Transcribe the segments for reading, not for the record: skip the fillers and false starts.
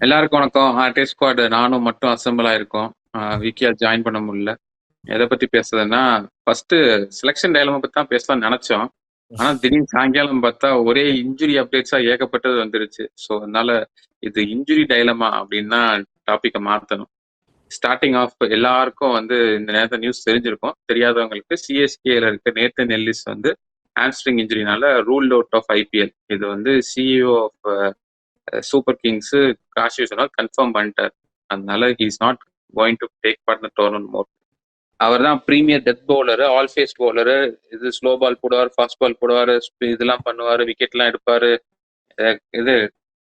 எல்லாருக்கும் வணக்கம். Test squad நானும் மட்டும் அசெம்பிள் ஆயிருக்கோம். விக்கியா ஜாயின் பண்ண முடியல. எதை பத்தி பேசுறதுன்னா, ஃபர்ஸ்ட் செலெக்ஷன் டயலாம பத்தி தான் பேசலாம்னு நினைச்சோம். ஆனா திடீர்னு சாயங்காலம் பார்த்தா ஒரே இன்ஜுரி அப்டேட்ஸா ஏகப்பட்டது வந்துருச்சு. ஸோ அதனால இது இன்ஜுரி டயலமா அப்படின்னா டாபிக்கை மாத்தணும். ஸ்டார்டிங் ஆஃப் எல்லாருக்கும் வந்து இந்த நேரத்தை நியூஸ் தெரிஞ்சிருக்கும். தெரியாதவங்களுக்கு சிஎஸ்கேல இருக்க நேத்தன் எல்லிஸ் வந்து ஹாம்ஸ்ட்ரிங் இன்ஜுரினால ரூல்ட் அவுட் ஆஃப் ஐபிஎல். இது வந்து CEO of Super Kings Kasi சொன்னால் கன்ஃபார்ம் பண்ணிட்டார். அதனால he is not going to take part the tournament more. அவர் தான் premier death bowler, all phase bowler. இது ஸ்லோ பால் போடுவார், ஃபாஸ்ட் பால் போடுவார், இதெல்லாம் பண்ணுவார், விக்கெட்லாம் எடுப்பார், இது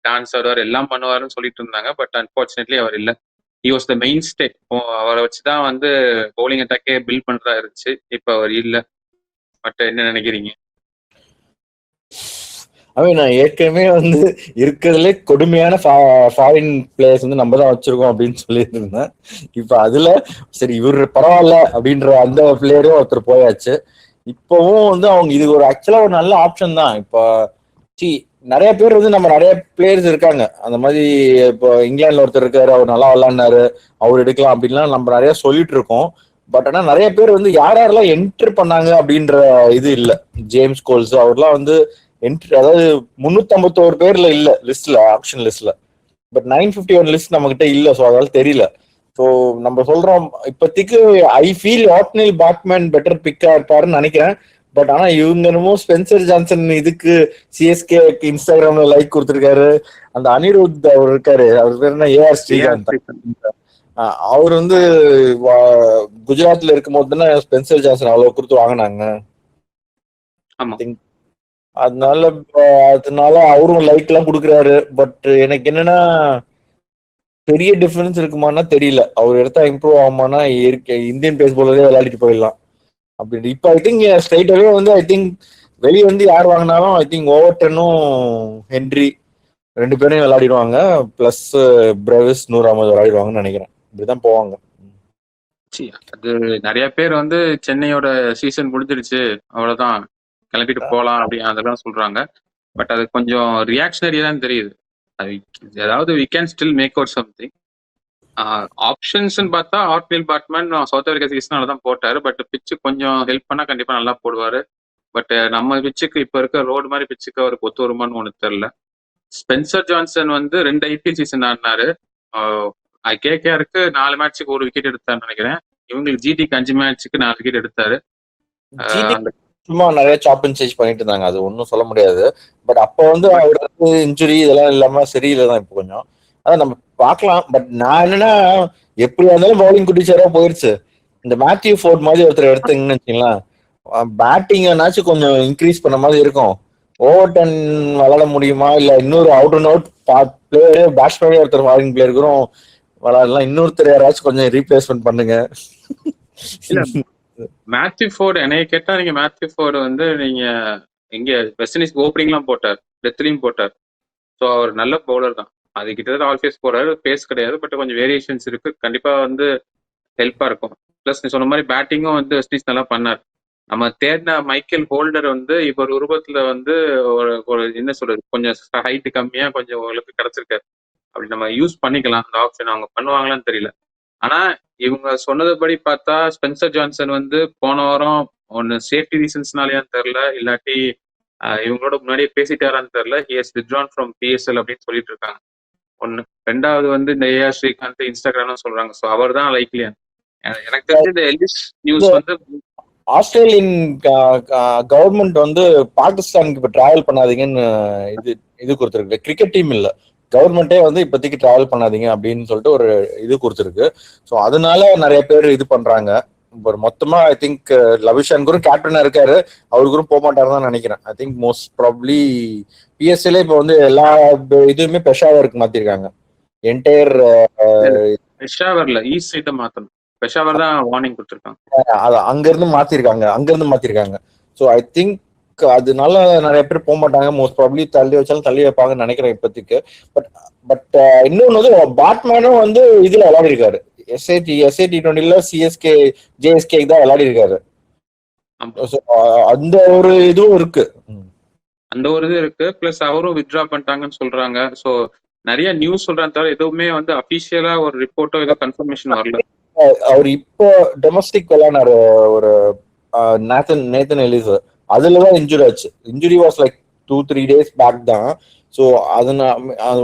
டான்ஸ் ஆடுவார், எல்லாம் பண்ணுவாருன்னு சொல்லிட்டு இருந்தாங்க. பட் அன்பார்ச்சுனேட்லி அவர் இல்லை. He was the main stay. அவரை வச்சுதான் வந்து பவுலிங் அட்டாக்கே பில்ட் பண்றா இருந்துச்சு. இப்போ அவர் இல்லை. பட் என்ன நினைக்கிறீங்க? நான் ஏற்கனவே வந்து இருக்கிறதுலே கொடுமையான ஃபாரின் பிளேயர்ஸ் வந்து நம்ம தான் வச்சிருக்கோம் அப்படின்னு சொல்லிட்டு இருந்தேன். இப்ப அதுல சரி இவர் பரவாயில்ல அப்படின்ற அந்த பிளேயரும் ஒருத்தர் போயாச்சு. இப்பவும் வந்து அவங்க இது ஒரு ஆக்சுவலா ஒரு நல்ல ஆப்ஷன் தான். இப்போ நிறைய பேர் வந்து நம்ம நிறைய பிளேயர்ஸ் இருக்காங்க அந்த மாதிரி. இப்போ இங்கிலாந்துல ஒருத்தர் இருக்காரு, அவர் நல்லா விளாண்டாரு, அவர் எடுக்கலாம் அப்படின்லாம் நம்ம நிறைய சொல்லிட்டு இருக்கோம். பட் ஆனா நிறைய பேர் வந்து யாரெல்லாம் என்டர் பண்ணாங்க அப்படின்ற இது இல்ல. ஜேம்ஸ் கோல்ஸ் அவர்லாம் வந்து அதாவது 351 பேர்ல இல்ல லிஸ்ட்ல, ஆப்ஷன் லிஸ்ட்ல. பட் 951 லிஸ்ட் நம்ம கிட்ட இல்ல. ஸோ அதால தெரியல. ஸோ நம்ம சொல்றோம் இப்போதைக்கு ஐ ஃபீல் ஆட்னில் பாட்மேன் பெட்டர் பிக்கா இருப்பாருன்னு நினைக்கிறேன். பட் ஆனா இவங்க என்னமோ ஸ்பென்சர் ஜான்சன் இதுக்கு சிஎஸ்கே இன்ஸ்டாகிராம்ல லைக் கொடுத்துருக்காரு. அந்த அனிருத் அவர் இருக்காரு, அவர் பேர் என்ன, ஏஆர் ஸ்ரீகாந்த். அவர் வந்து குஜராத்ல இருக்கும் போது தானே ஸ்பென்சர் ஜான்சன் அவ்வளவு கொடுத்து வாங்கினாங்க. அதனால அவரும் லைக் எல்லாம் கொடுக்குறாரு. பட் எனக்கு என்னன்னா பெரிய டிஃபரன்ஸ் இருக்குமானா தெரியல. அவர் எடுத்தா இம்ப்ரூவ் ஆகுமானா இந்தியன் பேஸ் போலவே விளையாடிட்டு போயிடலாம் அப்படின்னு. இப்ப ஐ திங்க் ஸ்ட்ரைட்டாவே வந்து ஐ திங்க் வெளியே வந்து யார் வாங்கினாலும் ஐ திங்க் ஓவர்டனும் ஹென்ரி 2 பேரையும் விளையாடிடுவாங்க. பிளஸ் பிரவிஸ் 150 விளையாடிடுவாங்கன்னு நினைக்கிறேன். இப்படிதான் போவாங்க. அது நிறைய பேர் வந்து சென்னையோட சீசன் முடிஞ்சிருச்சு, அவ்வளவுதான், கிளம்பிட்டு போகலாம் அப்படி அதெல்லாம் சொல்றாங்க. பட் அது கொஞ்சம் ரியாக்ஷனரியா தான் தெரியுது. அது ஏதாவது we can still make out something. Options பார்த்தா ஆர்ட்னில் பாட்மேன் சவுத் ஆப்பிரிக்கா சீசனால தான் போட்டாரு. பட் பிச்சு கொஞ்சம் ஹெல்ப் பண்ணா கண்டிப்பா நல்லா போடுவாரு. பட் நம்ம பிச்சுக்கு இப்ப இருக்க ரோடு மாதிரி பிச்சுக்கு அவருக்கு ஒத்து வருமானு ஒண்ணு தெரியல. ஸ்பென்சர் ஜான்சன் வந்து 2 ஐபிஎல் சீசன் ஆடினாரு. கேகேஆருக்கு 4 மேட்சுக்கு 1 விக்கெட் எடுத்தாருன்னு நினைக்கிறேன். இவங்களுக்கு ஜிடிக்கு 5 மேட்சுக்கு 4 விக்கெட் எடுத்தாரு. சும்மா நிறைய சாப் அண்ட் சேஞ்ச் பண்ணிட்டு இருந்தாங்க, அது ஒன்றும் சொல்ல முடியாது. பட் அப்போ வந்து அவருக்கு இன்ஜுரி இதெல்லாம் இல்லாம சரியில்லை தான் இப்போ கொஞ்சம். அதான் நம்ம பார்க்கலாம். பட் நான் என்னன்னா எப்படி இருந்தாலும் பவுலிங் குட்டிச்சாரா போயிருச்சு. இந்த மேத்யூ ஃபோர்ட் மாதிரி ஒருத்தர் எடுத்தீங்கன்னு வச்சுங்களேன், பேட்டிங்னாச்சும் கொஞ்சம் இன்க்ரீஸ் பண்ண மாதிரி இருக்கும். ஓவர் 10 விளாட முடியுமா, இல்ல இன்னொரு அவுட் அண்ட் அவுட் பிளேயர் பேட்ஸ்மேனே ஒருத்தர் ஃபாரின் பிளேயருக்கும் விளாடலாம். இன்னொருத்தர் யாராச்சும் கொஞ்சம் ரீப்ளேஸ்மெண்ட் பண்ணுங்க. மேத்யூ ஃபோர்டு என்னைய கேட்டா, நீங்க மேத்யூ ஃபோர்டு வந்து நீங்க இங்க வெஸ்ட் இண்டீஸ் ஓப்பனிங்லாம் போட்டார், டெத்லையும் போட்டார். ஸோ அவர் நல்ல பவுலர் தான். அது கிட்டத்தட்ட ஆல் ஃபேஸ் போறாரு, பேஸ் கிடையாது. பட் கொஞ்சம் வேரியேஷன்ஸ் இருக்கு, கண்டிப்பா வந்து ஹெல்ப்பா இருக்கும். பிளஸ் நீ சொன்ன மாதிரி பேட்டிங்கும் வந்து வெஸ்ட் இண்டீஸ் நல்லா பண்ணார். நம்ம தேடின மைக்கேல் ஹோல்டர் வந்து இப்போ ஒரு உருவத்துல வந்து ஒரு என்ன சொல்றது, கொஞ்சம் ஹைட்டு கம்மியா கொஞ்சம் உங்களுக்கு கிடைச்சிருக்காரு. அப்படி நம்ம யூஸ் பண்ணிக்கலாம் அந்த ஆப்ஷன். அவங்க பண்ணுவாங்களான்னு தெரியல. ஆனா இவங்க சொன்னதுபடி பார்த்தா ஸ்பென்சர் ஜான்சன் வந்து போன வாரம் ஒன்னு சேஃப்டி ரீசன்ஸ்னாலயான்னு தெரியல, இல்லாட்டி இவங்களோட முன்னாடியே பேசிட்டாரான்னு தெரியல, he has withdrawn from PSL அப்படின்னு சொல்லிட்டு இருக்காங்க. ஒண்ணு. 2வது வந்து இந்த ஏஆர் ஸ்ரீகாந்த் இன்ஸ்டாகிராம் சொல்றாங்க. ஸோ அவர் தான் லைக்லியா. எனக்கு தெரிஞ்ச இந்த எல்லிஸ் நியூஸ் வந்து ஆஸ்திரேலியன் கவர்மெண்ட் வந்து பாகிஸ்தானுக்கு இப்ப டிராவல் பண்ணாதீங்கன்னு இது கொடுத்துருக்கு. கிரிக்கெட் டீம் இல்ல, கவர்மெண்டே வந்து இப்போதைக்கு டிராவல் பண்ணாதீங்க அப்படின்னு சொல்லிட்டு ஒரு இது கொடுத்துருக்கு. ஸோ அதனால நிறைய பேர் இது பண்றாங்க. ஒரு மொத்தமா ஐ திங்க் லவிஷான் குரும் கேப்டனா இருக்காரு, அவருக்கும் போக மாட்டாருன்னு நினைக்கிறேன். ஐ திங்க் மோஸ்ட் ப்ராபப்லி பிஎஸ்எல்ல இப்போ வந்து எல்லா இதுவுமே பெஷாவருக்கு மாத்திருக்காங்க. என்டையர் பெஷாவர்ல ஈஸ்ட் சைட மாத்தணும். பெஷாவர் தான் வார்னிங் கொடுத்துருக்காங்க. அங்க இருந்து மாத்திருக்காங்க. ஸோ ஐ திங்க் அதனால நிறைய பேர் போக மாட்டாங்க. மோஸ்ட் ப்ராபப்லி தள்ளி வச்சாலும் தள்ளி வைப்பாங்கன்னு நினைக்கிறேன் இப்போதைக்கு. பட் இன்னொன்னு வந்து பேட்மேனும் வந்து இதுல விளையாடி இருக்காரு. SA T20 சிஎஸ்கே ஜேஎஸ்கே தான் விளையாடி இருக்காரு. அந்த ஒரு இதுவும் இருக்கு. அந்த ஒரு இது இருக்கு. பிளஸ் அவரும் வித்ட்ரா பண்ணிட்டாங்கன்னு சொல்றாங்க. ஸோ நிறைய நியூஸ் சொல்றாங்க தவிர எதுவுமே வந்து அபிஷியலா ஒரு ரிப்போர்ட்டோ ஏதோ கன்ஃபர்மேஷன் வரல. அவர் இப்போ டொமஸ்டிக் விளையாடுனாரு ஒரு நேத்தன் எலிஸ், அதுலதான் இன்ஜுரி ஆச்சு. Injury was like 2-3 days back தான். ஸோ அது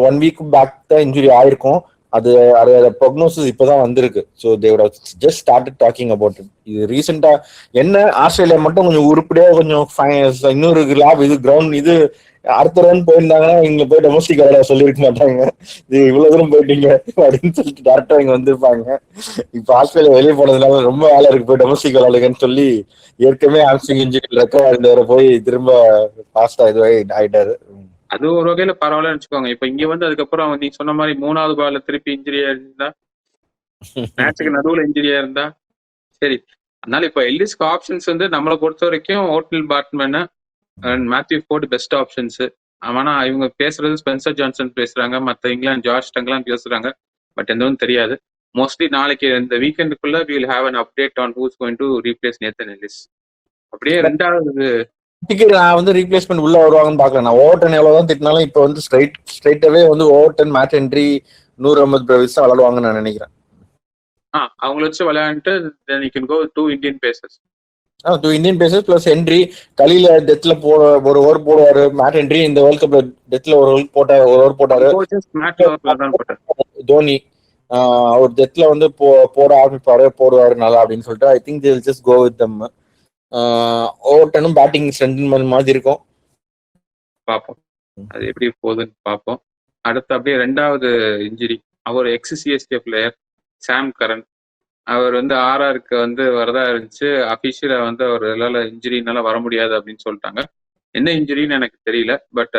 1 week பேக் தான் இன்ஜுரி ஆயிருக்கும். அது ப்ரொக்னோசிஸ் இப்பதான் வந்திருக்கு. ஸோ தேவோட just started talking about it. இது ரீசெண்டா என்ன ஆஸ்திரேலியா மட்டும் கொஞ்சம் உருப்படியா கொஞ்சம் இன்னொரு லேப் இது கிரவுண்ட் இது அடுத்த ரவுண்ட் போயிருந்தாங்கன்னா இங்க போய் டொமஸ்டிக் விளையாட சொல்லியிருக்க மாட்டாங்க. இது இவ்வளவு தூரம் போயிட்டீங்க அப்படின்னு சொல்லிட்டு டேரக்டா இங்க வந்திருப்பாங்க. இப்ப ஆஸ்திரேலியா வெளியே போனதுனால ரொம்ப வேலை இருக்கு, போய் டொமஸ்டிக் விளையாடுங்கன்னு சொல்லி ஏற்கனவே ஆம்ஸ்ட்ரிங் இன்ஜுரி ரெக்கவர் இருந்தவரை போய் திரும்ப ஃபாஸ்டா இதுவாகி ஆயிட்டாரு. அது ஒரு வகையில பரவாயில்லன்னு வச்சுக்கோங்க. இப்ப இங்க வந்து அதுக்கப்புறம் நீ சொன்ன மாதிரி 3வது பால்ல திருப்பி இன்ஜுரியா இருந்தா, மேட்சுக்கு நடுவுல இன்ஜுரியா இருந்தா சரி. அதனால இப்ப எல்லிஸ்க்கு ஆப்ஷன்ஸ் வந்து நம்மளை பொறுத்த வரைக்கும் Ottneil Baartman and Matthew Ford best options. ஆனா இவங்க பேசுறது ஸ்பென்சர் ஜான்சன் பேசுறாங்க, மற்ற இங்கிலாந்து ஜார்ஜ் டங்லாம் பேசுறாங்க. பட் எதுவும் தெரியாது. மோஸ்ட்லி நாளைக்கு இந்த வீக்கெண்டுக்குள்ள we will have an update on who's going to replace Nathan Ellis. அப்படியே ரெண்டாவது நான் வந்து ரீப்ளேஸ்மெண்ட் உள்ள வருவாங்கன்னு பாக்கல. நான் ஓவர்டன் எவ்வளவுதான் திட்டினாலும் இப்ப வந்து ஸ்ட்ரைட்டாவே வந்து Overton, Matt Henry, Noor Ahmad Brevis தான் விளையாடுவாங்கன்னு நான் நினைக்கிறேன். அவங்கள வச்சு விளையாண்டுட்டு then you can go with 2 Indian pacers. 2 Indian pacers plus Henry. கலியில டெத்ல ஒரு ஓவர் போடுவாரு. மேட் ஹென்ரி இந்த வேர்ல்ட் கப்ல டெத்ல ஒரு ஓவர் போட்டாரு. தோனி அவர் டெத்ல வந்து போட ஆரம்பிப்பாரு, போடுவாரு நல்லா அப்படின்னு சொல்லிட்டு I think they will just go with them. ஓவர்டனும் பேட்டிங் ஸ்ட்ரென்த் மாதிரி இருக்கும். பார்ப்போம் அது எப்படி போகுதுன்னு பார்ப்போம். அடுத்து அப்படியே ரெண்டாவது இன்ஜுரி, அவர் எக்ஸ்-சிஎஸ்கே பிளேயர் சாம் கரன். அவர் வந்து ஆர்ஆருக்கு வந்து வரதா இருந்துச்சு. அபிஷியலா வந்து அவர் இன்ஜுரினால வர முடியாது அப்படின்னு சொல்லிட்டாங்க. என்ன இன்ஜுரின்னு எனக்கு தெரியல. But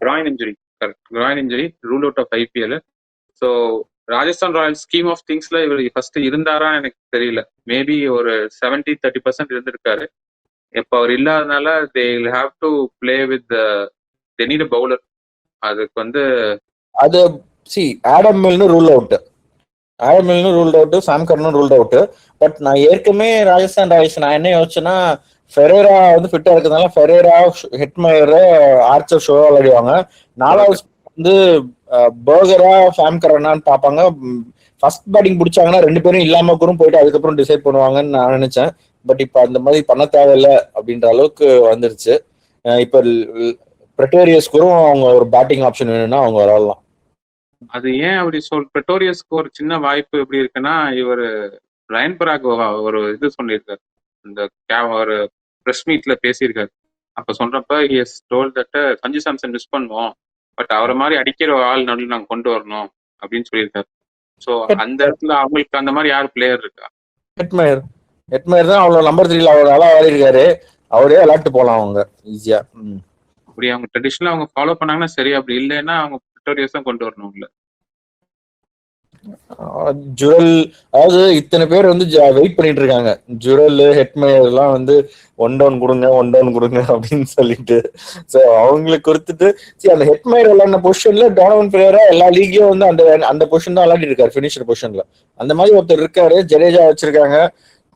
groin injury, correct, groin injury, ruled out of IPL. So Rajasthan Royals scheme of திங்ஸ்ல இவர் ஃபர்ஸ்ட் இருந்தாரா எனக்கு தெரியல. மேபி ஒரு 70-30% இருந்திருக்காரு. இப்போ அவர் இல்லாதனால they will have to play with they need a bowler. அதுக்கு வந்து அது Adam Milne rule out, Sam கர்னும் ரூல்ட் அவுட். பட் நான் ஏற்கனவே ராஜஸ்தான் ராயல்ஸ் நான் என்ன யோசிச்சேன்னா, ஃபெரேரா வந்து ஃபிட்டா இருக்கிறதுனால ஃபெரேரா, ஹெட்மயர், ஆர்ச்சர் ஷோ விளையாடுவாங்க. 4வது வந்து பர்கரா, சாம் கரனான்னு பார்ப்பாங்க. ஃபர்ஸ்ட் பேட்டிங் பிடிச்சாங்கன்னா 2 பேரும் இல்லாம கூட போயிட்டு அதுக்கப்புறம் டிசைட் பண்ணுவாங்கன்னு நான் நினைச்சேன். பட் இப்ப அந்த மாதிரி பண்ண தேவையில்ல அப்படின்ற அளவுக்கு வந்துருச்சு. இப்ப பிரெட்டோரியஸ்க்கும் அவங்க ஒரு பேட்டிங் ஆப்ஷன் வேணும்னா அவங்க விளையாடலாம். அது ஏன் அப்படி பிரெட்டோரியஸ்க்கு ஒரு சின்ன வாய்ப்பு எப்படி இருக்குன்னா, இவர் ரயன் பராக் ஒரு இது சொல்லியிருக்காரு, இந்த ஒரு பிரஸ் மீட்ல பேசியிருக்காரு. அப்ப சொல்றப்ப as told that Sanju Samson miss பண்ணுவோம், பட் அவரை மாதிரி அடிக்கிற ஆள் நடுவில் நாங்கள் கொண்டு வரணும் அப்படின்னு சொல்லியிருக்காரு. ஸோ அந்த இடத்துல அவங்களுக்கு அந்த மாதிரி யார் பிளேயர் இருக்கா? ஹெட்மயர் தான் அவ்வளோ நம்பர் 3ல அவர் நல்லா விளையாடிருக்காரு. அவரே விளையாட்டு போகலாம் அவங்க ஈஸியா. அப்படி அவங்க ட்ரெடிஷனலா அவங்க ஃபாலோ பண்ணாங்கன்னா சரி, அப்படி இல்லைன்னா அவங்க பிரிட்டோரியஸ் தான் கொண்டு வரணும். இல்ல ஜுரல், அதாவது இத்தனை பேர் வந்து வெயிட் பண்ணிட்டு இருக்காங்க. ஜுரல், ஹெட்மயர் எல்லாம் வந்து ஒன் டவுன் கொடுங்க அப்படின்னு சொல்லிட்டு. ஸோ அவங்களுக்கு கொடுத்துட்டு அந்த ஹெட்மயர் விளையாடின பொசிஷன்ல டோனவன் பிரேயரா எல்லா லீக்கையும் வந்து அந்த பொசிஷன் தான் விளையாடி இருக்காரு, பினிஷர் பொசிஷன்ல. அந்த மாதிரி ஒருத்தர் இருக்காரு. ஜடேஜா வச்சிருக்காங்க.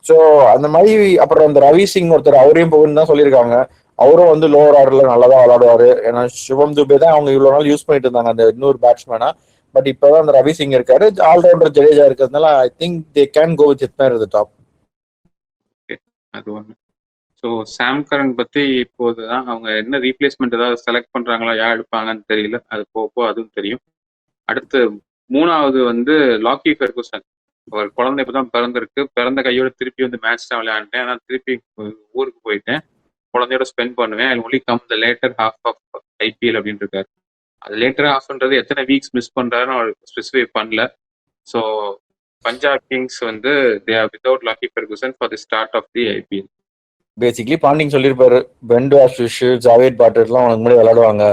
ஸோ அந்த மாதிரி அப்புறம் அந்த ரவி சிங் ஒருத்தர், அவரையும் போகுன்னு தான் சொல்லியிருக்காங்க. அவரும் வந்து லோவர் ஆர்டர்ல நல்லா தான் விளையாடுவாரு. ஏன்னா சிவம் துபே தான் அவங்க இவ்வளவு நாள் யூஸ் பண்ணிட்டு இருந்தாங்க அந்த இன்னொரு பேட்ஸ்மேனா. பட் இப்பதான் அந்த ரவி சிங் இருக்காரு, ஆல்ரவுண்டர் ஜடேஜா இருக்கிறதுனால I think they can go with Hetmyer at the top. அது ஒன்று. ஸோ சாம் கரன் பத்தி இப்போதுதான் அவங்க என்ன ரீப்ளேஸ்மெண்ட் ஏதாவது செலக்ட் பண்றாங்களா, யார் எடுப்பாங்கன்னு தெரியல. அது போக அதுவும் தெரியும். அடுத்து 3வது வந்து லாக்கி ஃபெர்குசன். ஒரு குழந்தை இப்பதான் பிறந்திருக்கு. பிறந்த கையோட திருப்பி வந்து மேட்ச் தான் விளையாண்டேன். ஆனால் திருப்பி ஊருக்கு போயிட்டேன், குழந்தையோட ஸ்பெண்ட் பண்ணுவேன். I only come the later half of IPL அப்படின்னு இருக்காரு. அது லேட்டர் ஹாஃப்ன்றது எத்தனை வீக்ஸ் மிஸ் பண்றாருன்னு அவர் ஸ்பெசிஃபை பண்ணல. ஸோ பஞ்சாப் கிங்ஸ் வந்து they are without Lockie Ferguson for the start of the IPL. Basically Ponting சொல்லியிருப்பாரு, பென் ஆஷிஷ், ஜாவேத் பாட்டர்லாம் உனக்கு முன்னாடி விளையாடுவாங்க,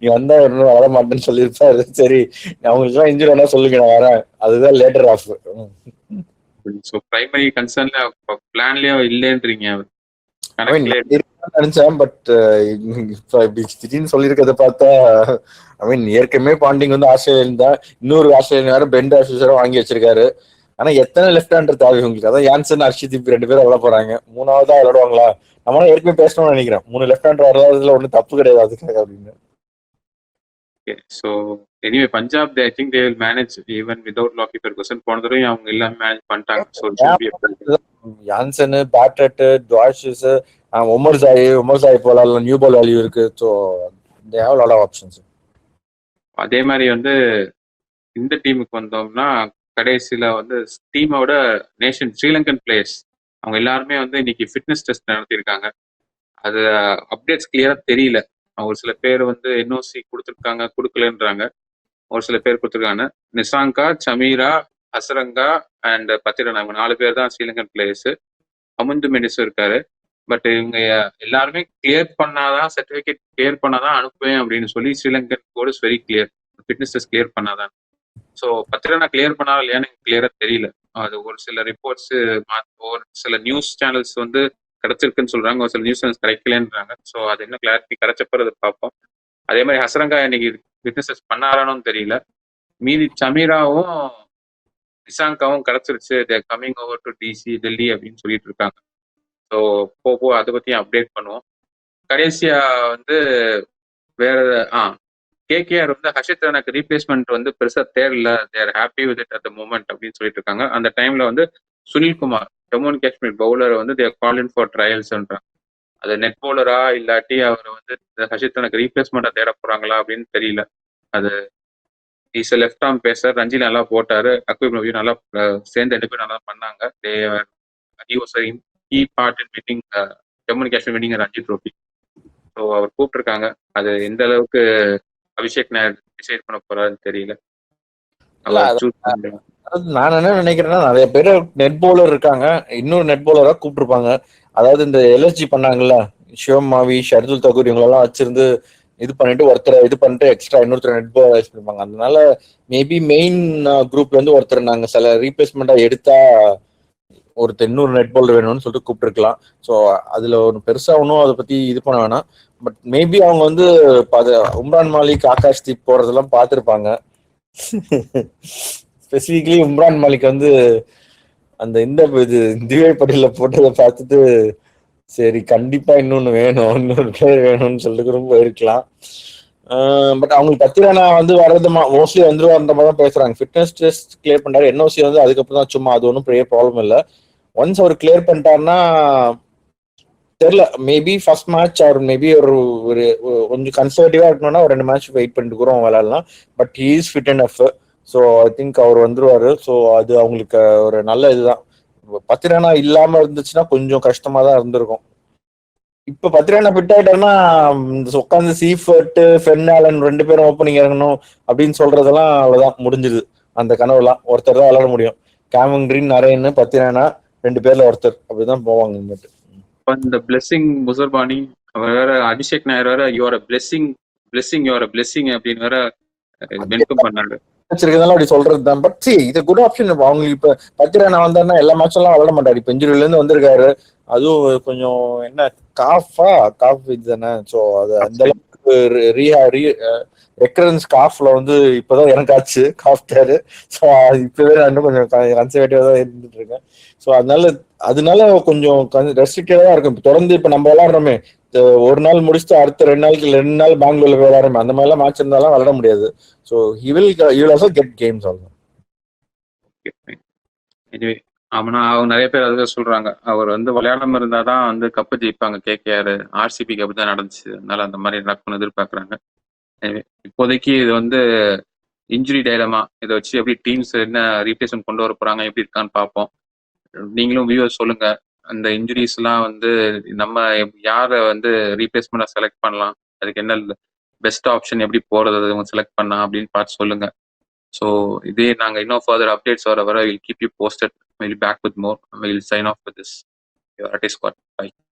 நீ வந்தா விளையாட மாட்டேன்னு சொல்லியிருப்பாரு. சரி அவங்களுக்கு எல்லாம் இன்ஜுரி ஆனா சொல்லுங்க, நான் வரேன். அதுதான் லேட்டர் ஆஃப். ஸோ பிரைமரி கன்சர்ன்ல பிளான்லயே இல்லைன்றீங்க. நினைச்சேன். பட் திடீர்னு சொல்லியிருக்கிறத பார்த்தா ஐ மீன் ஏற்கனவே பாண்டிங் வந்து ஆஸ்திரேலியன் தான், இன்னொரு ஆஸ்திரேலியன் பென் ஆஷிஷரும் வாங்கி வச்சிருக்காரு. ஆனா எத்தனை லெஃப்ட் ஹேண்டர் தேவை உங்களுக்கு? அதான் யான்சன், ஹர்ஷதீப் 2 பேரும் விளையாட போறாங்க. 3வதா விளையாடுவாங்களா? நம்மளால ஏற்கனவே பேசணும்னு நினைக்கிறேன். 3 லெஃப்ட் ஹேண்டர் வர்றதுல ஒன்றும் தப்பு கிடையாது அதுக்காக அப்படின்னு. Okay. So anyway Punjab I think they will manage even without Lockie Ferguson. போன தடவை அவங்க எல்லாமே மேனேஜ் பண்ணிட்டாங்க. So it should be a problem. Jansen, Bartlett, Dwarshuis, Omarzai போல நியூ பால் வேல்யூ இருக்கு. So they have lot of options. அதே மாதிரி வந்து இந்த டீமுக்கு வந்தோம்னா கடைசியில வந்து டீமோட நேஷன் ஸ்ரீலங்கன் பிளேயர்ஸ் அவங்க எல்லாருமே வந்து இன்னைக்கு ஃபிட்னஸ் டெஸ்ட் நடத்தியிருக்காங்க. அது அப்டேட்ஸ் கிளியரா தெரியல. ஒரு சில பேர் வந்து என்ஓசி கொடுத்துருக்காங்க, கொடுக்கலன்றாங்க. ஒரு சில பேர் கொடுத்துருக்காங்க. நிசாங்கா, சமீரா, ஹசரங்கா அண்ட் பத்திரன், அவங்க 4 பேர் தான் ஸ்ரீலங்கன் பிளேயர்ஸ். அமுந்து மெனிஸும் இருக்காரு. பட் இவங்க எல்லாருமே கிளியர் பண்ணாதான், சர்டிபிகேட் கிளியர் பண்ணாதான் அனுப்புவேன் அப்படின்னு சொல்லி Sri Lankan code is very clear. Fitness test clear பண்ணாதான். ஸோ பத்திரனா கிளியர் பண்ணா இல்லையான்னு எனக்கு கிளியரா தெரியல. அது ஒரு சில ரிப்போர்ட்ஸ், ஒரு சில நியூஸ் சேனல்ஸ் வந்து கிடைச்சிருக்குன்னு சொல்றாங்க, ஒரு சில நியூஸ் சேனல்ஸ் கிடைக்கலன்றாங்க. ஸோ அது இன்னும் கிளாரிட்டி கிடைச்சப்பறம் அதை பார்ப்போம். அதே மாதிரி ஹசரங்கா இன்னைக்கு ஃபிட்னஸ் டெஸ்ட் பண்ணாரானும் தெரியல. மீதி சமீராவும் நிசாங்காவும் கிடைச்சிருச்சு, they're coming over to DC Delhi அப்படின்னு சொல்லிட்டு இருக்காங்க. ஸோ போ அதை பத்தியும் அப்டேட் பண்ணுவோம். கடைசியா வந்து வேற கேகேஆர் வந்து ஹர்ஷித் ரானாக்கு ரீப்ளேஸ்மெண்ட் வந்து பெருசா தேடல, they're happy with it at the moment அப்படின்னு சொல்லிட்டு இருக்காங்க. அந்த டைம்ல வந்து சுனில்குமார், ஜம்மு அண்ட் காஷ்மீர் பவுலர் வந்து தேர் காலிங் ஃபார் ட்ரையல்ஸ்ன்றாங்க. அது நெட் பவுலரா இல்லாட்டி அவர் வந்து ஹர்ஷித் ரானாக்கு ரீப்ளேஸ்மெண்டா தேட போறாங்களா அப்படின்னு தெரியல. அது is left arm pacer. Ranji நல்லா போட்டாரு, அக்வீப் நபியும் நல்லா சேர்ந்து 2 பேரும் நல்லா பண்ணாங்க. He was a key part in winning Jammu and Kashmir winning Ranji trophy. So அவர் கூப்பிட்டுருக்காங்க. அது எந்த அளவுக்கு அபிஷேக் நாயர் டிசைட் பண்ண போறாருன்னு தெரியல. அவர் சூஸ் பண்ணுறாங்க. நான் என்ன நினைக்கிறேன்னா, நிறைய பேர் நெட் பவுலர் இருக்காங்க, இன்னொரு நெட் பவுலரா கூப்பிட்டுருப்பாங்க. அதாவது இந்த எல்எஸ்ஜி பண்ணாங்கல்ல, ஷிவம் மாவி, ஷர்துல் தகூர் இவங்களெல்லாம் வச்சிருந்து இது பண்ணிட்டு ஒருத்தர் இது பண்ணிட்டு எக்ஸ்ட்ரா இன்னொருத்தர் நெட் பவுலர் வச்சிருப்பாங்க. அதனால மேபி மெயின் குரூப்ல இருந்து ஒருத்தர் நாங்க சில ரீப்ளேஸ்மெண்டா எடுத்தா ஒருத்தர் இன்னொரு நெட் பவுலர் வேணும்னு சொல்லிட்டு கூப்பிட்டுருக்கலாம். ஸோ அதுல ஒரு பெருசா ஒன்றும் அதை பத்தி இது பண்ண வேணாம். பட் மேபி அவங்க வந்து உம்ரான் மாலிக், ஆகாஷ் தீப் போறதெல்லாம் பார்த்துருப்பாங்க. ஸ்பெசிபிக்லி உம்ரான் மாலிக் வந்து அந்த இந்த இது திவ்யா பட்டியல போட்டதை பார்த்துட்டு சரி கண்டிப்பா இன்னொன்னு வேணும், இன்னொரு பேர் வேணும்னு சொல்லிட்டு ரொம்ப இருக்கலாம். பட் அவங்களுக்கு பத்திரானா வந்து வர்றது மோஸ்ட்லி வந்துருவார்ன்ற மாதிரி தான் பேசுறாங்க. ஃபிட்னஸ் டெஸ்ட் கிளியர் பண்ணாரு, என்ஓசி வந்து அதுக்கப்புறம் தான், சும்மா அது ஒன்றும் பெரிய ப்ராப்ளம் இல்லை. ஒன்ஸ் அவர் கிளியர் பண்ணிட்டாருன்னா தெரியல, மேபி ஃபர்ஸ்ட் மேட்ச் அவர் மேபி ஒரு கொஞ்சம் கன்சர்வேட்டிவா இருக்கணும்னா ஒரு 2 மேட்ச் வெயிட் பண்ணிட்டு கூட விளையாடலாம். But he is fit and F. So I think அவர் வந்துருவாரு. ஸோ அது அவங்களுக்கு ஒரு நல்ல இதுதான். பத்திரானா இல்லாம இருந்துச்சுன்னா கொஞ்சம் கஷ்டமா தான் இருந்திருக்கும். இப்ப பத்திரானா ஃபிட் ஆயிட்டாருன்னா உட்காந்து சீஃபர்ட், ஃபென்னாலன் 2 பேரும் ஓப்பனிங் இறங்கணும் அப்படின்னு சொல்றதெல்லாம் அவ்வளவுதான், முடிஞ்சுது அந்த கனவுலாம். ஒருத்தர் தான் விளையாட முடியும். கேமன் கிரீன், நரேன், பத்திரானா 2 பேர்ல ஒருத்தர் அப்படிதான் போவாங்க. இங்கிட்டு இந்த பிளெஸிங் முசர்பானி, அவர் வேற அபிஷேக் நாயர் வேற யுவர் பிளெஸிங் யுவர் பிளெஸிங் அப்படின்னு வேற வெல்கம் பண்ணாரு. வச்சிருக்கதால அப்படி சொல்றது தான். பட் சி இது குட் ஆப்ஷன். அவங்களுக்கு இப்ப பத்திரானா வந்தாருன்னா எல்லா மேட்சும் எல்லாம் விளையாட மாட்டாரு. இப்ப இன்ஜுரியில இருந்து வந்திருக்காரு. அதுவும் கொஞ்சம் என்ன காஃப் இதுதானே. ஸோ அது அந்த அளவுக்கு ரெக்கரன்ஸ் காஃப்ல வந்து இப்பதான் எனக்கு ஆச்சு காஃப் தேரு. ஸோ இப்பவே நான் இன்னும் கொஞ்சம் கன்சர்வேட்டிவா தான் இருந்துட்டு இருக்கேன். ஸோ அதனால கொஞ்சம் ரெஸ்ட்ரிக்டடா தான் இருக்கும். தொடர்ந்து இப்ப நம்ம விளையாடுறோமே, ஒரு நாள் முடிச்சுட்டு அடுத்த 2 நாள் பெங்களூர்ல விளையாடுறோமே, அந்த மாதிரி எல்லாம் மேட்ச் இருந்தாலும் விளையாட முடியாது. So he will also get games also. Anyway அவனா அவங்க நிறைய பேர் அதுதான் சொல்றாங்க, அவர் வந்து விளையாடாம இருந்தாதான் வந்து கப்பு ஜெயிப்பாங்க கேகேஆர், ஆர்சிபிக்கு அப்படிதான் நடந்துச்சு, அதனால அந்த மாதிரி நடக்கணும்னு எதிர்பார்க்கறாங்க. இப்போதைக்கு இது வந்து இன்ஜுரி டைலமா, இதை வச்சு எப்படி டீம்ஸ் என்ன ரீப்ளேஸ்மெண்ட் கொண்டு வர போறாங்க, எப்படி இருக்கான்னு பார்ப்போம். நீங்களும் வியூவர்ஸ் சொல்லுங்க, அந்த இன்ஜுரிஸ் எல்லாம் வந்து நம்ம யாரை வந்து ரீப்ளேஸ்மெண்டா செலக்ட் பண்ணலாம், அதுக்கு என்ன பெஸ்ட் ஆப்ஷன், எப்படி போறது செலக்ட் பண்ணலாம் அப்படின்னு பார்த்து சொல்லுங்க. ஸோ இதே நாங்கள் இன்னும் ஃபர்தர் அப்டேட்ஸ் வர will keep you posted. Will back with more. Will sign off with this your squad. By.